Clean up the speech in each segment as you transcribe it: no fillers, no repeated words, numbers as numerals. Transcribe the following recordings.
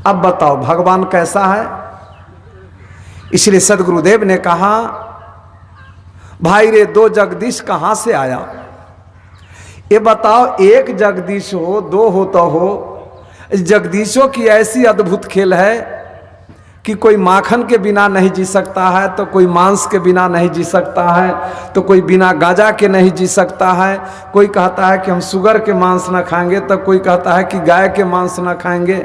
अब बताओ भगवान कैसा है? इसलिए सदगुरुदेव ने कहा, भाई रे दो जगदीश कहां से आया? ये बताओ, एक जगदीश हो, दो हो तो हो, जगदीशों की ऐसी अद्भुत खेल है कि कोई माखन के बिना नहीं जी सकता है, तो कोई मांस के बिना नहीं जी सकता है, तो कोई बिना गांजा के नहीं जी सकता है। कोई कहता है कि हम शुगर के मांस ना खाएंगे, तो कोई कहता है कि गाय के मांस ना खाएंगे,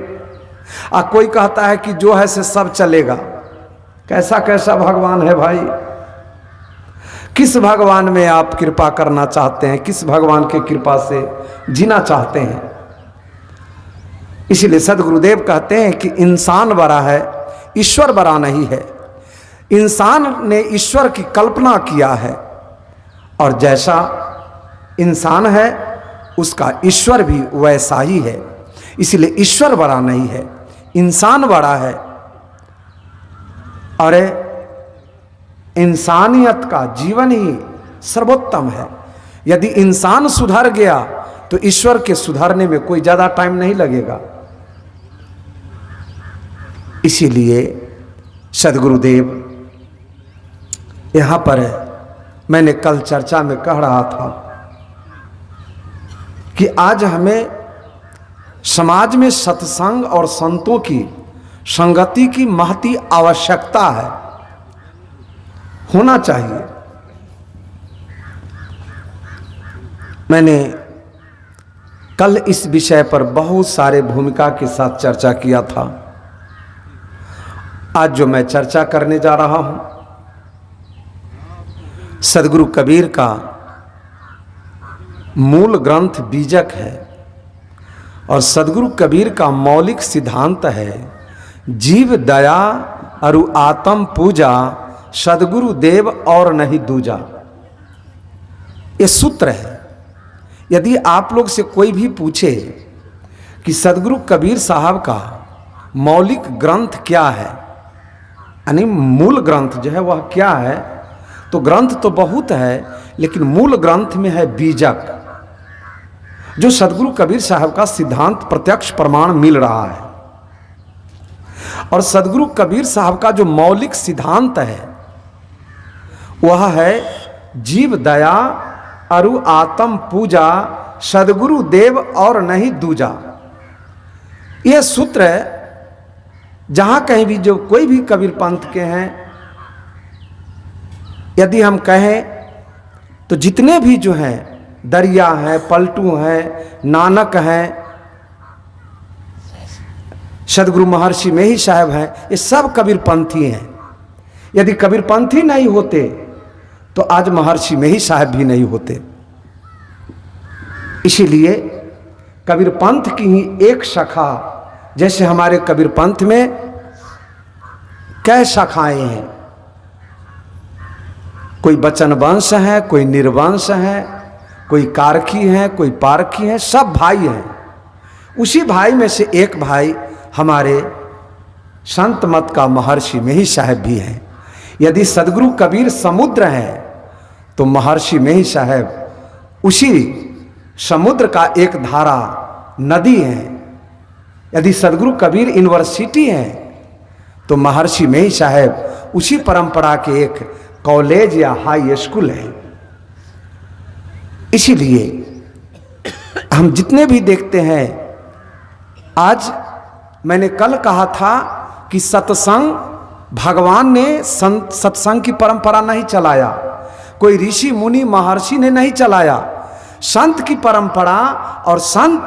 और कोई कहता है कि जो है से सब चलेगा। कैसा कैसा भगवान है भाई! किस भगवान में आप कृपा करना चाहते हैं? किस भगवान के कृपा से जीना चाहते हैं? इसलिए सदगुरुदेव कहते हैं कि इंसान बड़ा है, ईश्वर बड़ा नहीं है। इंसान ने ईश्वर की कल्पना किया है, और जैसा इंसान है उसका ईश्वर भी वैसा ही है। इसलिए ईश्वर बड़ा नहीं है, इंसान बड़ा है। और इंसानियत का जीवन ही सर्वोत्तम है। यदि इंसान सुधर गया तो ईश्वर के सुधरने में कोई ज्यादा टाइम नहीं लगेगा। इसीलिए सदगुरुदेव यहां पर मैंने कल चर्चा में कह रहा था कि आज हमें समाज में सत्संग और संतों की संगति की महती आवश्यकता है, होना चाहिए। मैंने कल इस विषय पर बहुत सारे भूमिका के साथ चर्चा किया था। आज जो मैं चर्चा करने जा रहा हूं, सदगुरु कबीर का मूल ग्रंथ बीजक है, और सदगुरु कबीर का मौलिक सिद्धांत है जीव दया अरु आत्म पूजा, सदगुरु देव और नहीं दूजा। ये सूत्र है। यदि आप लोग से कोई भी पूछे कि सदगुरु कबीर साहब का मौलिक ग्रंथ क्या है, यानी मूल ग्रंथ जो है वह क्या है, तो ग्रंथ तो बहुत है, लेकिन मूल ग्रंथ में है बीजक, जो सदगुरु कबीर साहब का सिद्धांत प्रत्यक्ष प्रमाण मिल रहा है। और सदगुरु कबीर साहब का जो मौलिक सिद्धांत है वह है जीव दया अरु आत्म पूजा, सदगुरु देव और नहीं दूजा। यह सूत्र जहां कहीं भी जो कोई भी कबीर पंथ के हैं, यदि हम कहें तो जितने भी जो हैं, दरिया हैं, पलटू हैं, नानक हैं, सदगुरु महर्षि मेही साहब हैं, ये सब कबीर पंथी हैं। यदि कबीर पंथी नहीं होते तो आज महर्षि मेही साहब भी नहीं होते। इसीलिए कबीर पंथ की ही एक शाखा, जैसे हमारे कबीर पंथ में कई शाखाएं हैं, कोई बचन वंश है, कोई निर्वंश है, कोई कारखी है, कोई पारखी है, सब भाई हैं। उसी भाई में से एक भाई हमारे संत मत का महर्षि मेही साहब भी हैं। यदि सदगुरु कबीर समुद्र हैं तो महर्षि मेही साहब उसी समुद्र का एक धारा नदी है। यदि सदगुरु कबीर यूनिवर्सिटी हैं तो महर्षि मेही साहब उसी परंपरा के एक कॉलेज या हाई स्कूल है। इसीलिए हम जितने भी देखते हैं, आज मैंने कल कहा था कि सत्संग भगवान ने सत्संग की परंपरा नहीं चलाया, कोई ऋषि मुनि महर्षि ने नहीं चलाया। संत की परंपरा और संत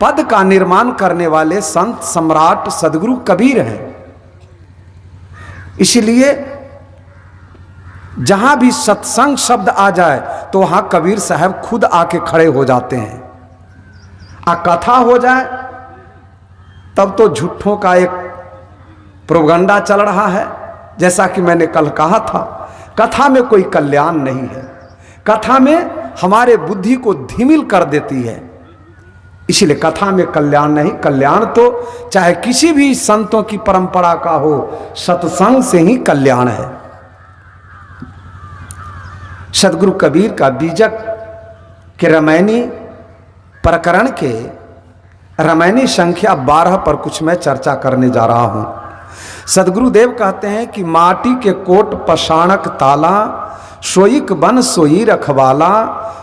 पद का निर्माण करने वाले संत सम्राट सदगुरु कबीर हैं। इसलिए जहां भी सत्संग शब्द आ जाए तो वहां कबीर साहब खुद आके खड़े हो जाते हैं। कथा हो जाए तब तो झूठों का एक प्रोपगंडा चल रहा है। जैसा कि मैंने कल कहा था, कथा में कोई कल्याण नहीं है, कथा में हमारे बुद्धि को धीमिल कर देती है। इसलिए कथा में कल्याण नहीं, कल्याण तो चाहे किसी भी संतों की परंपरा का हो, सत्संग से ही कल्याण है। सदगुरु कबीर का बीजक के रामायणी प्रकरण के रामायणी संख्या 12 पर कुछ मैं चर्चा करने जा रहा हूं। सदगुरुदेव कहते हैं कि माटी के कोट पशाणक ताला, सोईक बन सोई रखवाला,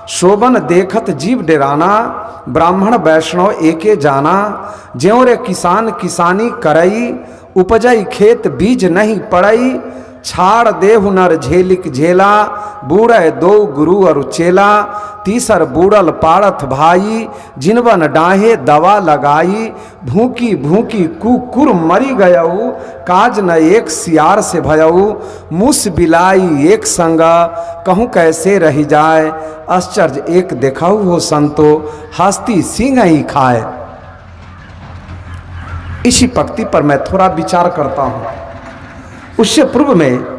शोभन देखत जीव डेराना, ब्राह्मण वैष्णव एके जाना, ज्यों रे किसान किसानी करई, उपजई खेत बीज नहीं पड़ई, छाड़ देहु नर झेलिक झेला, बूढ़े दो गुरु और चेला, तीसर बूढ़ल पारथ भाई, जिनवन डाहे दवा लगाई, भूखी भूखी कुकुर मरी गयऊ, काज न एक सियार से भयऊ, मूस बिलाई एक संग, कहूँ कैसे रही जाए, आश्चर्य एक देखाऊ हो संतो, हस्ती सिंह ही खाए। इसी पंक्ति पर मैं थोड़ा विचार करता हूँ। उससे पूर्व में